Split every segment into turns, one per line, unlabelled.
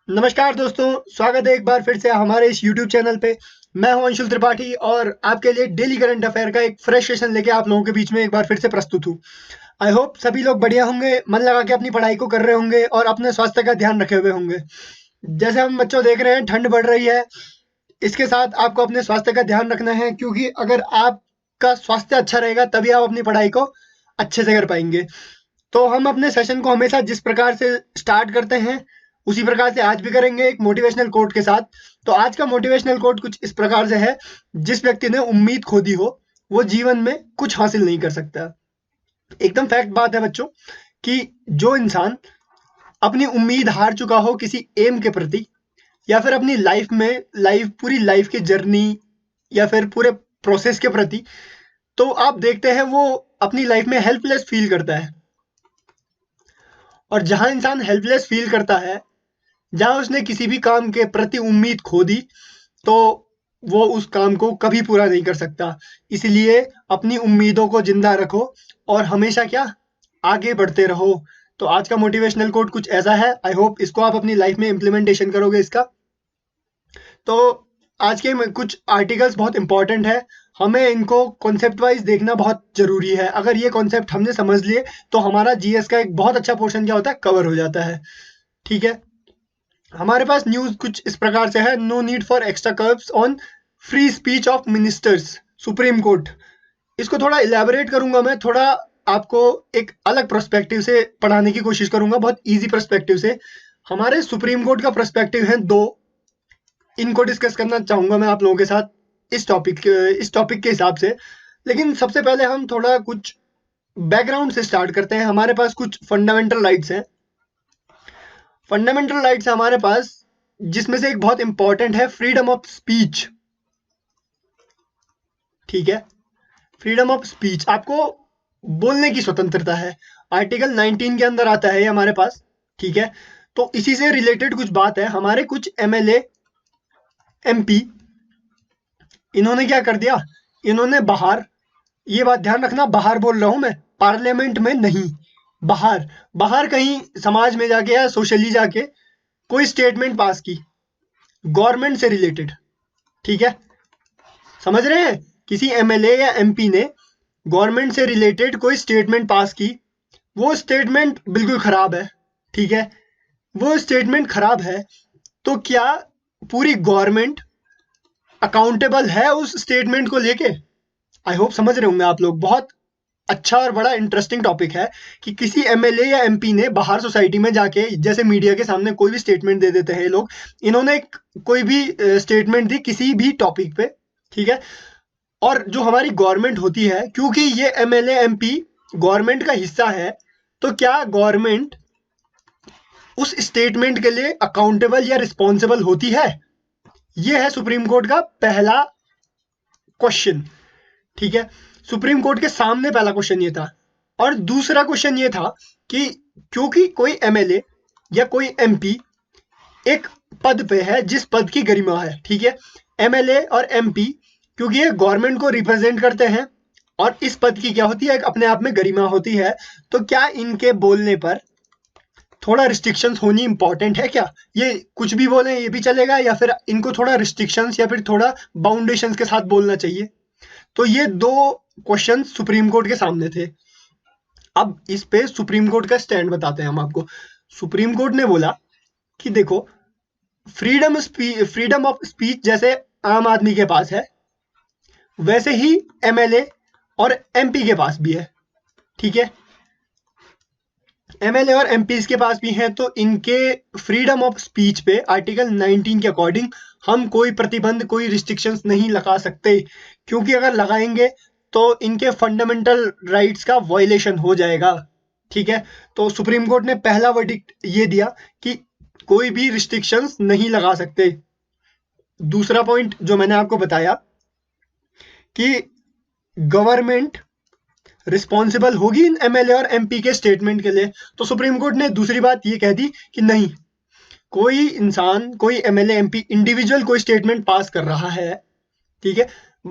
नमस्कार दोस्तों, स्वागत है एक बार फिर से हमारे इस YouTube चैनल पे। मैं हूं अंशुल त्रिपाठी और आपके लिए डेली करंट अफेयर का एक फ्रेश सेशन लेके आप लोगों के बीच में एक बार फिर से प्रस्तुत हूं। आई होप सभी लोग बढ़िया होंगे, मन लगा के अपनी पढ़ाई को कर रहे होंगे और अपने स्वास्थ्य का ध्यान रखे हुए होंगे। जैसे हम बच्चों देख रहे हैं, ठंड बढ़ रही है, इसके साथ आपको अपने स्वास्थ्य का ध्यान रखना है, क्योंकि अगर आपका स्वास्थ्य अच्छा रहेगा तभी आप अपनी पढ़ाई को अच्छे से कर पाएंगे। तो हम अपने सेशन को हमेशा जिस प्रकार से स्टार्ट करते हैं उसी प्रकार से आज भी करेंगे, एक मोटिवेशनल कोट के साथ। तो आज का मोटिवेशनल कोट कुछ इस प्रकार से है: जिस व्यक्ति ने उम्मीद खो दी हो वो जीवन में कुछ हासिल नहीं कर सकता। एकदम फैक्ट बात है बच्चों कि जो इंसान अपनी उम्मीद हार चुका हो किसी एम के प्रति, या फिर अपनी पूरी लाइफ की जर्नी या फिर पूरे प्रोसेस के प्रति, तो आप देखते हैं वो अपनी लाइफ में हेल्पलेस फील करता है। और जहां इंसान हेल्पलेस फील करता है, जहां उसने किसी भी काम के प्रति उम्मीद खो दी, तो वो उस काम को कभी पूरा नहीं कर सकता। इसलिए अपनी उम्मीदों को जिंदा रखो और हमेशा क्या, आगे बढ़ते रहो। तो आज का मोटिवेशनल कोट कुछ ऐसा है। आई होप इसको आप अपनी लाइफ में इम्प्लीमेंटेशन करोगे इसका। तो आज के कुछ आर्टिकल्स बहुत इंपॉर्टेंट है, हमें इनको कॉन्सेप्ट वाइज देखना बहुत जरूरी है। अगर ये कॉन्सेप्ट हमने समझ लिए तो हमारा जीएस का एक बहुत अच्छा पोर्शन क्या होता है, कवर हो जाता है। ठीक है, हमारे पास न्यूज कुछ इस प्रकार से है: no need for extra curbs on free speech of ministers, supreme court. इसको थोड़ा इलेबोरेट करूंगा मैं, थोड़ा आपको एक अलग पर्सपेक्टिव से पढ़ाने की कोशिश करूंगा, बहुत इजी पर्सपेक्टिव से। हमारे सुप्रीम कोर्ट का पर्सपेक्टिव है दो, इनको डिस्कस करना चाहूंगा मैं आप लोगों के साथ इस टॉपिक के हिसाब से। लेकिन सबसे पहले हम थोड़ा कुछ बैकग्राउंड से स्टार्ट करते हैं। हमारे पास कुछ फंडामेंटल राइट्स हैं। फंडामेंटल राइट्स हमारे पास, जिसमें से एक बहुत इंपॉर्टेंट है फ्रीडम ऑफ स्पीच। ठीक है, फ्रीडम ऑफ स्पीच, आपको बोलने की स्वतंत्रता है। आर्टिकल 19 के अंदर आता है ये हमारे पास। ठीक है, तो इसी से रिलेटेड कुछ बात है। हमारे कुछ एमएलए एमपी, इन्होंने क्या कर दिया, इन्होंने बाहर, ये बात ध्यान रखना, बाहर बोल रहा हूं मैं, पार्लियामेंट में नहीं, बाहर बाहर कहीं समाज में जाके या सोशली जाके कोई स्टेटमेंट पास की गवर्नमेंट से रिलेटेड। ठीक है, समझ रहे हैं, किसी एमएलए या एमपी ने गवर्नमेंट से रिलेटेड कोई स्टेटमेंट पास की, वो स्टेटमेंट बिल्कुल खराब है। ठीक है, वो स्टेटमेंट खराब है, तो क्या पूरी गवर्नमेंट अकाउंटेबल है उस स्टेटमेंट को लेके? आई होप समझ रहे होंगे आप लोग। बहुत अच्छा और बड़ा इंटरेस्टिंग टॉपिक है कि किसी एमएलए या एमपी ने बाहर सोसाइटी में जाके, जैसे मीडिया के सामने कोई भी स्टेटमेंट दे देते हैं ये लोग, इन्होंने कोई भी स्टेटमेंट दी किसी भी टॉपिक पे। ठीक है, और जो हमारी गवर्नमेंट होती है, क्योंकि ये एमएलए एमपी गवर्नमेंट का हिस्सा है, तो क्या गवर्नमेंट उस स्टेटमेंट के लिए अकाउंटेबल या रिस्पॉन्सिबल होती है? ये है सुप्रीम कोर्ट का पहला क्वेश्चन। ठीक है, सुप्रीम कोर्ट के सामने पहला क्वेश्चन ये था। और दूसरा क्वेश्चन ये था कि क्योंकि कोई एमएलए या कोई एमपी एक पद पे है जिस पद की गरिमा है। ठीक है, एमएलए और एमपी क्योंकि ये गवर्नमेंट को रिप्रेजेंट करते हैं और इस पद की क्या होती है, एक अपने आप में गरिमा होती है, तो क्या इनके बोलने पर थोड़ा रिस्ट्रिक्शंस होनी इंपॉर्टेंट है क्या? ये कुछ भी बोले ये भी चलेगा, या फिर इनको थोड़ा रिस्ट्रिक्शंस या फिर थोड़ा बाउंडेशंस के साथ बोलना चाहिए? तो ये दो क्वेश्चन सुप्रीम कोर्ट के सामने थे। अब इस पे सुप्रीम कोर्ट का स्टैंड बताते हैं हम आपको। सुप्रीम कोर्ट ने बोला कि देखो, फ्रीडम ऑफ स्पीच जैसे आम आदमी के पास है, वैसे ही एमएलए और एमपी के पास भी है। ठीक है, एमएलए और एमपी के पास भी हैं, तो इनके फ्रीडम ऑफ स्पीच पे आर्टिकल 19 के अकॉर्डिंग हम कोई प्रतिबंध, कोई रिस्ट्रिक्शंस नहीं लगा सकते, क्योंकि अगर लगाएंगे तो इनके फंडामेंटल राइट्स का वायलेशन हो जाएगा। ठीक है, तो सुप्रीम कोर्ट ने पहला वर्डिक्ट ये दिया कि कोई भी रिस्ट्रिक्शंस नहीं लगा सकते। दूसरा पॉइंट जो मैंने आपको बताया कि गवर्नमेंट रिस्पॉन्सिबल होगी इन एमएलए और एमपी के स्टेटमेंट के लिए, तो सुप्रीम कोर्ट ने दूसरी बात ये कह दी कि नहीं, कोई इंसान, कोई एमएलए एमपी इंडिविजुअल कोई स्टेटमेंट पास कर रहा है। ठीक है,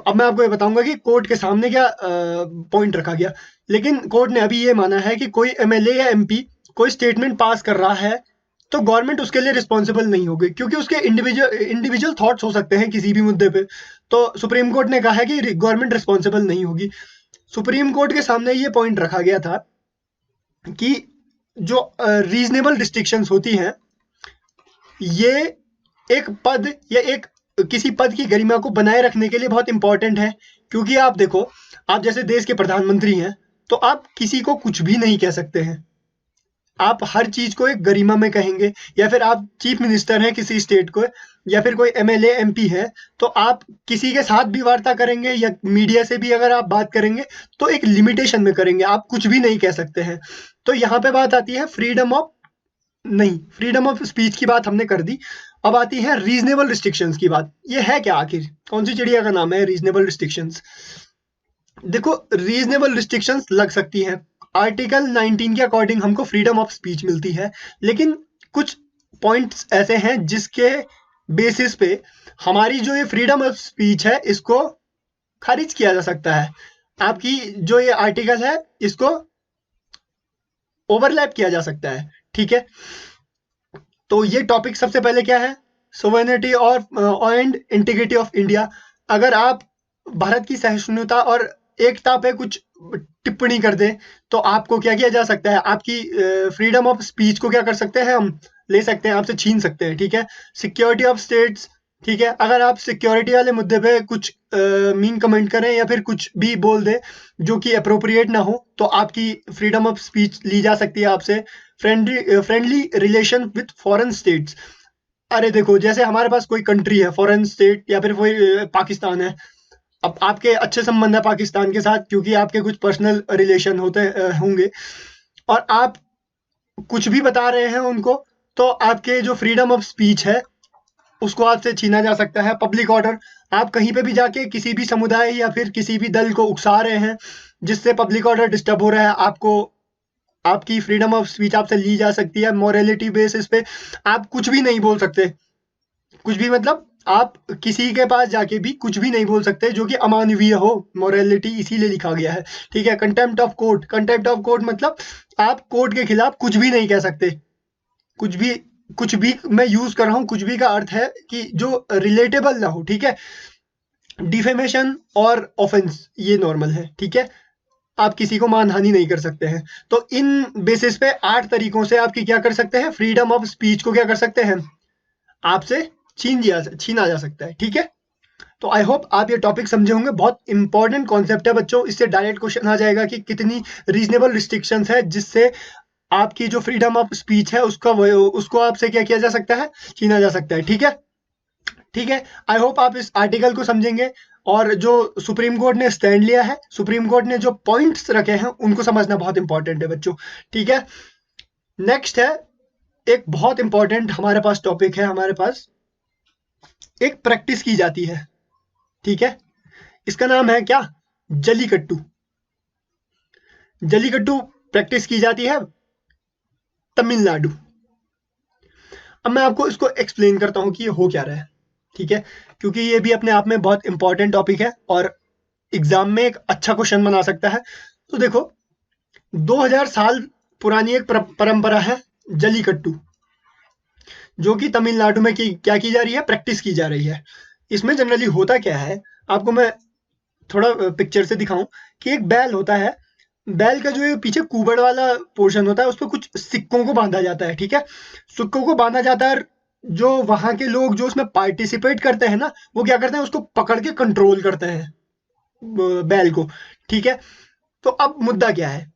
अब मैं आपको ये बताऊंगा कि कोर्ट के सामने क्या पॉइंट रखा गया। लेकिन कोर्ट ने अभी ये माना है कि कोई एमएलए या एमपी कोई स्टेटमेंट पास कर रहा है तो गवर्नमेंट उसके लिए रिस्पॉन्सिबल नहीं होगी, क्योंकि उसके इंडिविजुअल थॉट्स हो सकते हैं किसी भी मुद्दे पे। तो सुप्रीम कोर्ट ने कहा है कि गवर्नमेंट रिस्पॉन्सिबल नहीं होगी। सुप्रीम कोर्ट के सामने ये पॉइंट रखा गया था कि जो रीजनेबल रिस्ट्रिक्शंस होती हैं, ये एक पद या एक किसी पद की गरिमा को बनाए रखने के लिए बहुत इंपॉर्टेंट है। क्योंकि आप देखो, आप जैसे देश के प्रधानमंत्री हैं, तो आप किसी को कुछ भी नहीं कह सकते हैं। आप हर चीज को एक गरिमा में कहेंगे, या फिर आप चीफ मिनिस्टर हैं किसी स्टेट को, या फिर कोई एमएलए एमपी है, तो आप किसी के साथ भी वार्ता करेंगे या मीडिया से भी अगर आप बात करेंगे तो एक लिमिटेशन में करेंगे, आप कुछ भी नहीं कह सकते हैं। तो यहाँ पे बात आती है फ्रीडम ऑफ स्पीच की बात हमने कर दी। अब आती है रीजनेबल रिस्ट्रिक्शंस की बात। ये है क्या आखिर, कौन सी चिड़िया का नाम है रीजनेबल रिस्ट्रिक्शंस? देखो, रीजनेबल रिस्ट्रिक्शंस लग सकती हैं। आर्टिकल 19 के अकॉर्डिंग हमको फ्रीडम ऑफ स्पीच मिलती है, लेकिन कुछ पॉइंट्स ऐसे हैं जिसके बेसिस पे हमारी जो ये फ्रीडम ऑफ स्पीच है इसको खारिज किया जा सकता है। आपकी जो ये आर्टिकल है इसको ओवरलैप किया जा सकता है, ठीक है। तो ये टॉपिक सबसे पहले क्या है, सोवेनिटी और एंड इंटीग्रिटी ऑफ इंडिया। अगर आप भारत की सहिष्णुता और एकता पे कुछ टिप्पणी कर दें तो आपको क्या किया जा सकता है, आपकी फ्रीडम ऑफ स्पीच को क्या कर सकते हैं, हम ले सकते हैं, आपसे छीन सकते हैं, ठीक है। सिक्योरिटी ऑफ स्टेट्स, ठीक है, अगर आप सिक्योरिटी वाले मुद्दे पे कुछ मीन कमेंट करें या फिर कुछ भी बोल दें जो कि अप्रोप्रिएट ना हो, तो आपकी फ्रीडम ऑफ स्पीच ली जा सकती है आपसे। Friendly relation with foreign states. अरे देखो, जैसे हमारे पास कोई कंट्री है फॉरेन स्टेट, या फिर कोई पाकिस्तान है। अब आपके अच्छे संबंध है पाकिस्तान के साथ क्योंकि आपके कुछ पर्सनल रिलेशन होंगे, और आप कुछ भी बता रहे हैं उनको, तो आपके जो फ्रीडम ऑफ स्पीच है उसको आपसे छीना जा सकता है। पब्लिक ऑर्डर, आप कहीं पे भी जाके किसी भी समुदाय या फिर किसी भी दल को उकसा रहे हैं जिससे पब्लिक ऑर्डर डिस्टर्ब हो रहा है, आपको आपकी फ्रीडम ऑफ स्पीच आपसे ली जा सकती है। मोरालिटी बेसिस पे आप कुछ भी नहीं बोल सकते, कुछ भी मतलब आप किसी के पास जाके भी कुछ भी नहीं बोल सकते जो कि अमानवीय हो। मोरालिटी इसीलिए लिखा गया है, ठीक है। Contempt of court, contempt of court मतलब आप कोर्ट के खिलाफ कुछ भी नहीं कह सकते। कुछ भी मैं यूज कर रहा हूँ, कुछ भी का अर्थ है कि जो रिलेटेबल ना हो, ठीक है। डिफेमेशन और ऑफेंस ये नॉर्मल है, ठीक है। आप किसी को मानहानि नहीं कर सकते हैं। तो इन बेसिस पे 8 तरीकों से आपकी क्या कर सकते हैं, फ्रीडम ऑफ स्पीच को क्या कर सकते हैं, आपसे छीना जा सकता है, ठीक है। तो आई होप आप ये टॉपिक समझे होंगे। बहुत इंपॉर्टेंट कॉन्सेप्ट है बच्चों, इससे डायरेक्ट क्वेश्चन आ जाएगा कि कितनी रीजनेबल रिस्ट्रिक्शंस है जिससे आपकी जो फ्रीडम ऑफ स्पीच है उसको आपसे क्या किया जा सकता है, छीना जा सकता है, ठीक है। ठीक है, आई होप आप इस आर्टिकल को समझेंगे, और जो सुप्रीम कोर्ट ने स्टैंड लिया है, सुप्रीम कोर्ट ने जो पॉइंट्स रखे हैं उनको समझना बहुत इंपॉर्टेंट है बच्चों, ठीक है। नेक्स्ट है एक बहुत इंपॉर्टेंट हमारे पास टॉपिक है, हमारे पास एक प्रैक्टिस की जाती है, ठीक है। इसका नाम है क्या, जलीकट्टू। जलीकट्टू प्रैक्टिस की जाती है तमिलनाडु। अब मैं आपको इसको एक्सप्लेन करता हूं कि ये हो क्या रहा है, ठीक है, क्योंकि ये भी अपने आप में बहुत इंपॉर्टेंट टॉपिक है और एग्जाम में एक अच्छा क्वेश्चन बना सकता है। तो देखो, 2000 साल पुरानी एक परंपरा है जलीकट्टू, जो कि तमिलनाडु में क्या की जा रही है, प्रैक्टिस की जा रही है। इसमें जनरली होता क्या है, आपको मैं थोड़ा पिक्चर से दिखाऊं कि एक बैल होता है। बैल का जो ये पीछे कुबड़ वाला पोर्शन होता है उस पर कुछ सिक्कों को बांधा जाता है, ठीक है। सिक्कों को बांधा जाता है, जो वहां के लोग जो उसमें पार्टिसिपेट करते हैं ना, वो क्या करते हैं, उसको पकड़ के कंट्रोल करते हैं बैल को, ठीक है। तो अब मुद्दा क्या है,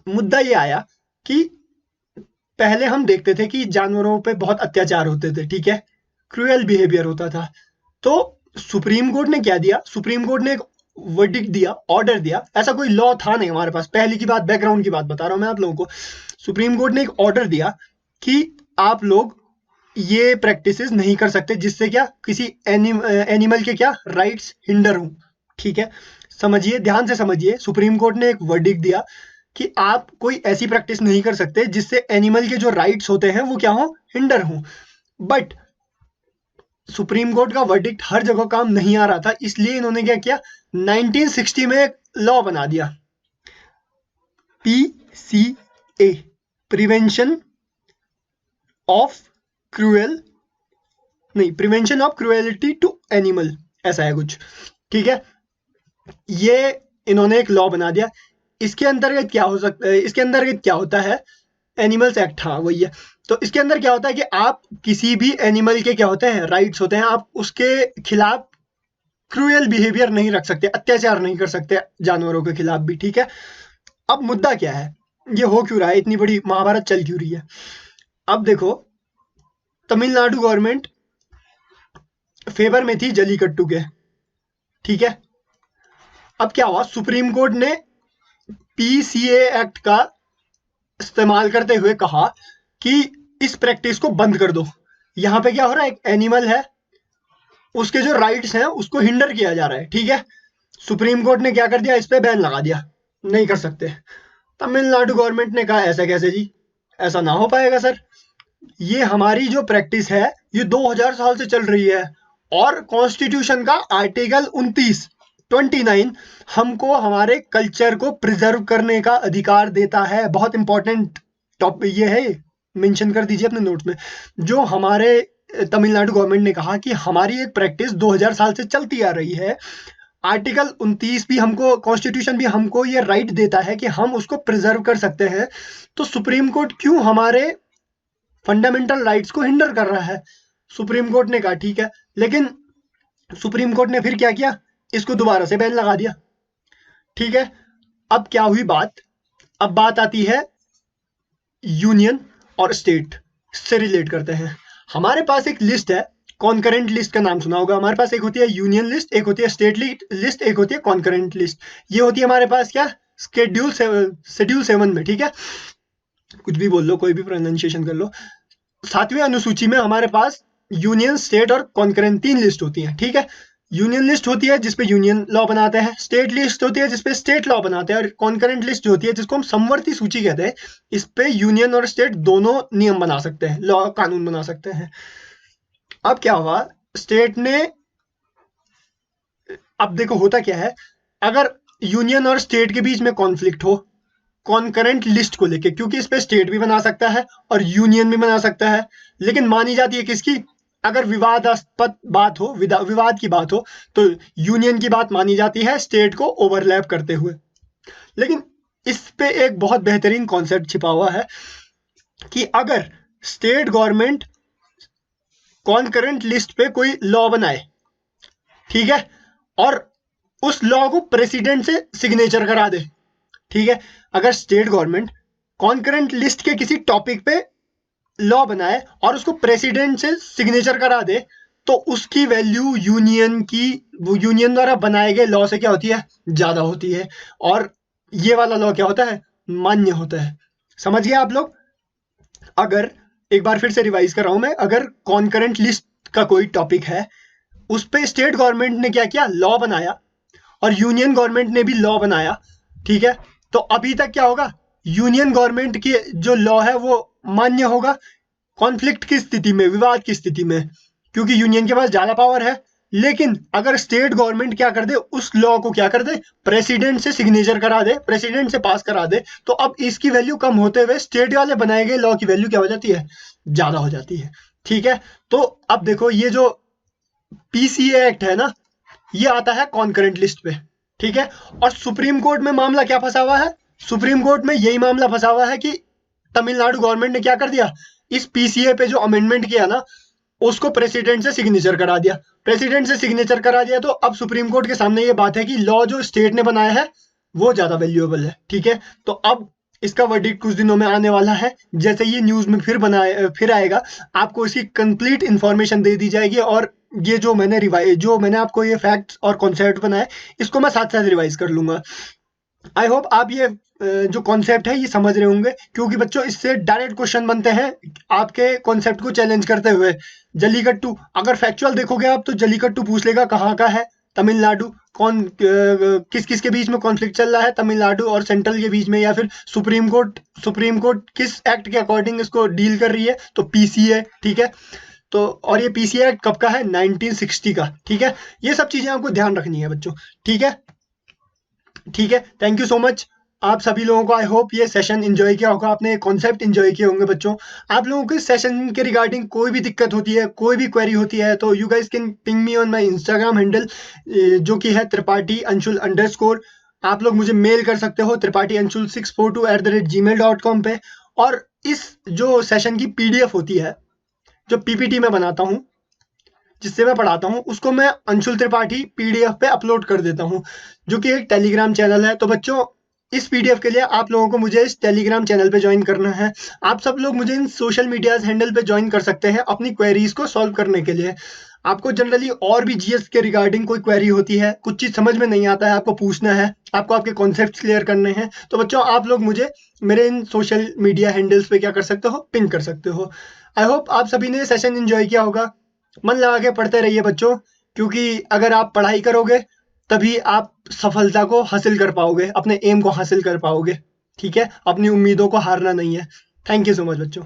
मुद्दा ये आया कि पहले हम देखते थे कि जानवरों पे बहुत अत्याचार होते थे, ठीक है, क्रूएल बिहेवियर होता था। तो सुप्रीम कोर्ट ने क्या दिया, सुप्रीम कोर्ट ने एक वर्डिक्ट दिया, ऑर्डर दिया। ऐसा कोई लॉ था नहीं हमारे पास, पहली की बात, बैकग्राउंड की बात बता रहा हूं मैं आप लोगों को। सुप्रीम कोर्ट ने एक ऑर्डर दिया कि आप लोग ये प्रैक्टिसेस नहीं कर सकते जिससे क्या किसी एनिमल के क्या राइट्स हिंडर हों, ठीक है। समझिए, ध्यान से समझिए, सुप्रीम कोर्ट ने एक वर्डिक्ट दिया कि आप कोई ऐसी प्रैक्टिस नहीं कर सकते जिससे एनिमल के जो राइट्स होते हैं वो क्या हो, हिंडर हो। बट सुप्रीम कोर्ट का वर्डिक्ट हर जगह काम नहीं आ रहा था, इसलिए इन्होंने क्या किया, 1960 में एक लॉ बना दिया, PCA, प्रिवेंशन ऑफ क्रूएल नहीं, prevention of cruelty to animal, ऐसा है कुछ, ठीक है। ये इन्होंने एक लॉ बना दिया। इसके अंतर्गत क्या हो सकता है, इसके अंतर्गत क्या होता है, एनिमल्स एक्ट, हाँ वही है। तो इसके अंदर क्या होता है कि आप किसी भी एनिमल के क्या होते हैं, राइट्स होते हैं, आप उसके खिलाफ क्रूएल बिहेवियर नहीं रख सकते, अत्याचार नहीं कर सकते जानवरों के खिलाफ भी, ठीक है। अब मुद्दा क्या है, ये हो क्यों रहा है, इतनी बड़ी महाभारत चल क्यों रही है। अब देखो, तमिलनाडु गवर्नमेंट फेवर में थी जलीकट्टू के, ठीक है। अब क्या हुआ, सुप्रीम कोर्ट ने पीसीए एक्ट का इस्तेमाल करते हुए कहा कि इस प्रैक्टिस को बंद कर दो। यहाँ पे क्या हो रहा है, एक एनिमल है, उसके जो राइट्स हैं उसको हिंडर किया जा रहा है, ठीक है। सुप्रीम कोर्ट ने क्या कर दिया, इस पे बैन लगा दिया, नहीं कर सकते। तमिलनाडु गवर्नमेंट ने कहा ऐसा कैसे जी, ऐसा ना हो पाएगा सर, ये हमारी जो प्रैक्टिस है ये 2000 साल से चल रही है, और कॉन्स्टिट्यूशन का आर्टिकल 29 हमको हमारे कल्चर को प्रिजर्व करने का अधिकार देता है। बहुत इंपॉर्टेंट टॉपिक ये है, मेंशन कर दीजिए अपने नोट्स में। जो हमारे तमिलनाडु गवर्नमेंट ने कहा कि हमारी एक प्रैक्टिस 2000 साल से चलती आ रही है, आर्टिकल 29 भी हमको, कॉन्स्टिट्यूशन भी हमको ये राइट देता है कि हम उसको प्रिजर्व कर सकते हैं। तो सुप्रीम कोर्ट क्यों हमारे फंडामेंटल राइट्स को हिंडर कर रहा है। सुप्रीम कोर्ट ने कहा ठीक है, लेकिन सुप्रीम कोर्ट ने फिर क्या किया, इसको दोबारा से बैन लगा दिया, ठीक है। अब क्या हुई बात, अब बात आती है यूनियन और स्टेट से रिलेट करते हैं। हमारे पास एक लिस्ट है, कॉन्करेंट लिस्ट का नाम सुना होगा। हमारे पास एक होती है यूनियन लिस्ट, एक होती है स्टेट लिस्ट, एक होती है कॉन्करेंट लिस्ट। ये होती है हमारे पास क्या, शेड्यूल 7 में, ठीक है। कुछ भी बोल लो, कोई भी प्रोनाउंसिएशन कर लो। 7वीं अनुसूची में हमारे पास यूनियन, स्टेट और कॉन्करेंट 3 लिस्ट होती हैं, ठीक है। यूनियन लिस्ट होती है जिसपे यूनियन लॉ बनाते हैं, स्टेट लिस्ट होती है जिसपे स्टेट लॉ बनाते हैं, और कॉन्करेंट लिस्ट जो होती है जिसको हम समवर्ती सूची कहते हैं, इस पे यूनियन और स्टेट दोनों नियम बना सकते हैं, लॉ, कानून बना सकते हैं। अब क्या हुआ, स्टेट ने, अब देखो होता क्या है, अगर यूनियन और स्टेट के बीच में कॉन्फ्लिक्ट हो कॉन्करेंट लिस्ट को लेके, क्योंकि इस पे स्टेट भी बना सकता है और यूनियन भी बना सकता है, लेकिन मानी जाती है किसकी, अगर विवादास्पद बात हो, विवाद की बात हो, तो यूनियन की बात मानी जाती है स्टेट को ओवरलैप करते हुए। लेकिन इस पे एक बहुत बेहतरीन कॉन्सेप्ट छिपा हुआ है कि अगर स्टेट गवर्नमेंट कॉन्करेंट लिस्ट पे कोई लॉ बनाए, ठीक है, और उस लॉ को प्रेसिडेंट से सिग्नेचर करा दे, ठीक है। अगर स्टेट गवर्नमेंट कॉन्करेंट लिस्ट के किसी टॉपिक पे लॉ बनाए और उसको प्रेसिडेंट से सिग्नेचर करा दे, तो उसकी वैल्यू यूनियन की, वो यूनियन द्वारा बनाए गए लॉ से क्या होती है, ज्यादा होती है, और ये वाला लॉ क्या होता है, मान्य होता है। समझ गए आप लोग। अगर एक बार फिर से रिवाइज कर रहा हूं मैं, अगर कॉन्करेंट लिस्ट का कोई टॉपिक है, उस पे स्टेट गवर्नमेंट ने क्या किया, लॉ बनाया, और यूनियन गवर्नमेंट ने भी लॉ बनाया, ठीक है। तो अभी तक क्या होगा, यूनियन गवर्नमेंट की जो लॉ है वो मान्य होगा कॉन्फ्लिक्ट की स्थिति में, विवाद की स्थिति में, क्योंकि यूनियन के पास ज्यादा पावर है। लेकिन अगर स्टेट गवर्नमेंट क्या कर दे, उस लॉ को क्या कर दे, प्रेसिडेंट से सिग्नेचर करा दे, प्रेसिडेंट से पास करा दे, तो अब इसकी वैल्यू कम होते हुए स्टेट वाले बनाए गए लॉ की वैल्यू क्या हो जाती है, ज्यादा हो जाती है, ठीक है। तो अब देखो, ये जो पीसीए एक्ट है ना, ये आता है कॉन्करेंट लिस्ट पे, ठीक है। और सुप्रीम कोर्ट में मामला क्या फंसा हुआ है, सुप्रीम कोर्ट में यही मामला फंसा हुआ है कि तमिलनाडु गवर्नमेंट ने क्या कर दिया, इस पीसीए पे जो अमेंडमेंट किया ना, उसको प्रेसिडेंट से सिग्नेचर करा दिया। प्रेसिडेंट से सिग्नेचर करा दिया, तो अब सुप्रीम कोर्ट के सामने ये बात है कि लॉ जो स्टेट ने बनाया है वो ज्यादा वैल्यूएबल है, ठीक है। तो अब इसका वर्डिक्ट कुछ दिनों में आने वाला है, जैसे ये न्यूज में फिर आएगा, आपको इसकी कंप्लीट इंफॉर्मेशन दे दी जाएगी, और ये जो मैंने आपको ये फैक्ट्स और कॉन्सेप्ट बनाए, इसको मैं साथ साथ रिवाइज कर लूंगा। आई होप आप ये जो कॉन्सेप्ट है ये समझ रहे होंगे, क्योंकि बच्चों इससे डायरेक्ट क्वेश्चन बनते हैं आपके कॉन्सेप्ट को चैलेंज करते हुए। जल्लीकट्टू, अगर फैक्चुअल देखोगे आप, तो जल्लीकट्टू पूछ लेगा कहाँ का है, तमिलनाडु, कौन किस किस के बीच में कॉन्फ्लिक्ट चल रहा है, तमिलनाडु और सेंट्रल के बीच में, या फिर सुप्रीम कोर्ट किस एक्ट के अकॉर्डिंग इसको डील कर रही है, तो पीसीए, ठीक है। तो और ये पीसीए एक्ट कब का है, 1960 का, ठीक है। ये सब चीजें आपको ध्यान रखनी है बच्चों, ठीक है। ठीक है, थैंक यू सो मच। आप सभी लोगों को आई होप ये सेशन एंजॉय किया होगा, आपने कॉन्सेप्ट एंजॉय किए होंगे बच्चों। आप लोगों को इस सेशन के रिगार्डिंग कोई भी दिक्कत होती है, कोई भी क्वेरी होती है, तो you guys can ping me on my Instagram handle, जो कि है त्रिपाठी अंशुल _ आप लोग मुझे मेल कर सकते हो tripathi_anshul642@gmail.com पे। और इस जो सेशन की पीडीएफ होती है, जो पीपीटी में बनाता हूँ, जिससे मैं पढ़ाता हूँ, उसको मैं अंशुल त्रिपाठी पीडीएफ पे अपलोड कर देता हूँ, जो कि एक टेलीग्राम चैनल है। तो बच्चों, इस पीडीएफ के लिए आप लोगों को मुझे इस टेलीग्राम चैनल पे ज्वाइन करना है। आप सब लोग मुझे इन सोशल मीडिया हैंडल पे ज्वाइन कर सकते हैं अपनी क्वेरीज को सॉल्व करने के लिए। आपको जनरली और भी जीएस के रिगार्डिंग कोई क्वेरी होती है, कुछ चीज समझ में नहीं आता है, आपको पूछना है, आपको आपके कॉन्सेप्ट क्लियर करने हैं, तो बच्चों आप लोग मुझे मेरे इन सोशल मीडिया हैंडल्स पे क्या कर सकते हो, पिंग कर सकते हो। आई होप आप सभी ने सेशन एंजॉय किया होगा। मन लगा के पढ़ते रहिए बच्चों, क्योंकि अगर आप पढ़ाई करोगे तभी आप सफलता को हासिल कर पाओगे, अपने एम को हासिल कर पाओगे। ठीक है, अपनी उम्मीदों को हारना नहीं है। थैंक यू सो मच बच्चों।